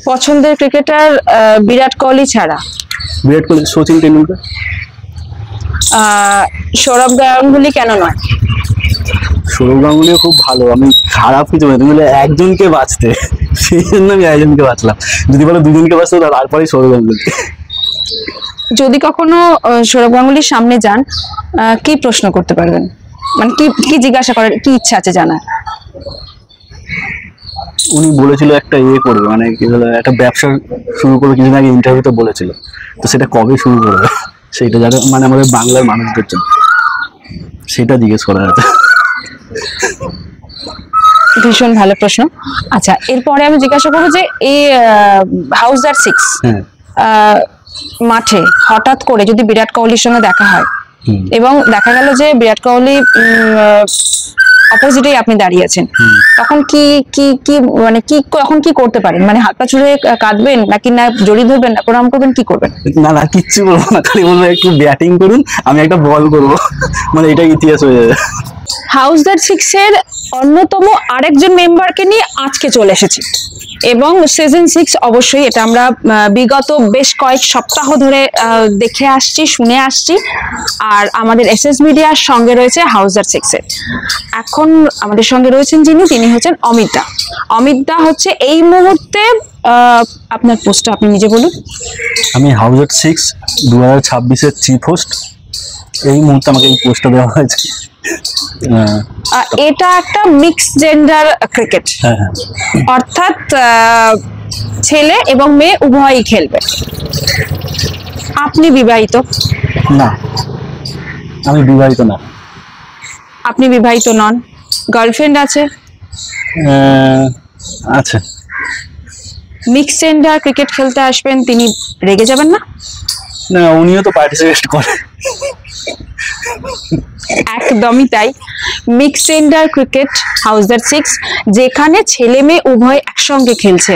পছন্দের ক্রিকেটার বিরাট কোহলি ছাড়া? বিরাট কোহলি, সচিন টেন্ডুলকার। সৌরভ গাঙ্গুলি কেন নয়? সৌরভ গাঙ্গুলিও খুব ভালো, আমি খারাপ কিছু বলি, তুমি বলে একজনকে বাঁচতে, সেই জন্য আমি একজনকে বাঁচলাম। যদি বলো দুজনকে বাঁচতে তারপরে সৌরভ গাঙ্গুলি। যদি কখনো সৌরভ গাঙ্গুলির সামনে যান, কি প্রশ্ন করতে পারবেন? মানে কি কি জিজ্ঞাসা করার কি ইচ্ছা আছে জানার? উনি বলেছিল একটা করবে, মানে কি বলে একটা ব্যবসা শুরু করবে, কিছুদিন আগে ইন্টারভিউতে বলেছিল, তো সেটা কবে শুরু করবে সেইটা যারা মানে আমাদের বাংলার মানুষদের জন্য, সেটা জিজ্ঞেস করা আছে। ভীষণ ভালো প্রশ্ন। আচ্ছা, এরপরে আমি জিজ্ঞাসা করবো যে এই হাউজার 6 মাঠে হঠাৎ করে যদি বিরাট কোহলির সঙ্গে দেখা হয় এবং দেখা গেল যে বিরাট কোহলি অপোজিটেই আপনি দাঁড়িয়ে আছেন, তখন কি কি কি মানে কি তখন কি করতে পারেন? মানে হাত পা ছুড়ে কাঁদবেন, নাকি না জড়িয়ে ধরবেন, না প্রণাম করবেন, কি করবেন? না না, কিচ্ছু বলবো না, খালি বলবো একটু ব্যাটিং করুন, আমি একটা বল করবো, মানে এটা ইতিহাস হয়ে যাবে। হাউজার 6 এর অন্যতম আরেকজন মেম্বারকে নিয়ে আজকে চলে এসেছি, এবং সিজন 6 অবশ্যই এটা আমরা বিগত বেশ কয়েক সপ্তাহ ধরে দেখে আসছি, শুনে আসছি। আর আমাদের এসএস মিডিয়ার সঙ্গে রয়েছে হাউজার 6 এর। এখন আমাদের সঙ্গে রয়েছেন যিনি, তিনি হচ্ছেন অমিত দা। অমিত দা হচ্ছে এই মুহূর্তে আপনার পোস্টটা আপনি নিজে বলুন। আমি হাউজার 6 2026-এর চিফ হোস্ট। এই মুহূর্তে আমাকে এই পোস্টটা দেওয়া হয়েছে। এটা একটা মিক্সড জেন্ডার ক্রিকেট, অর্থাৎ ছেলে এবং মেয়ে উভয়ই খেলবে। আপনি বিবাহিত? না, আমি বিবাহিত না। আপনি বিবাহিত নন, গার্লফ্রেন্ড আছে? আচ্ছা। মিক্সড জেন্ডার ক্রিকেট খেলতে আসবেন, তিনি রেগে যাবেন না? না, উনিও তো পার্টিসিপেট করে। একদমই তাই। মিক্সড জেন্ডার ক্রিকেট হাউজার 6, যেখানে ছেলে মেয়ে উভয় একসঙ্গে খেলছে।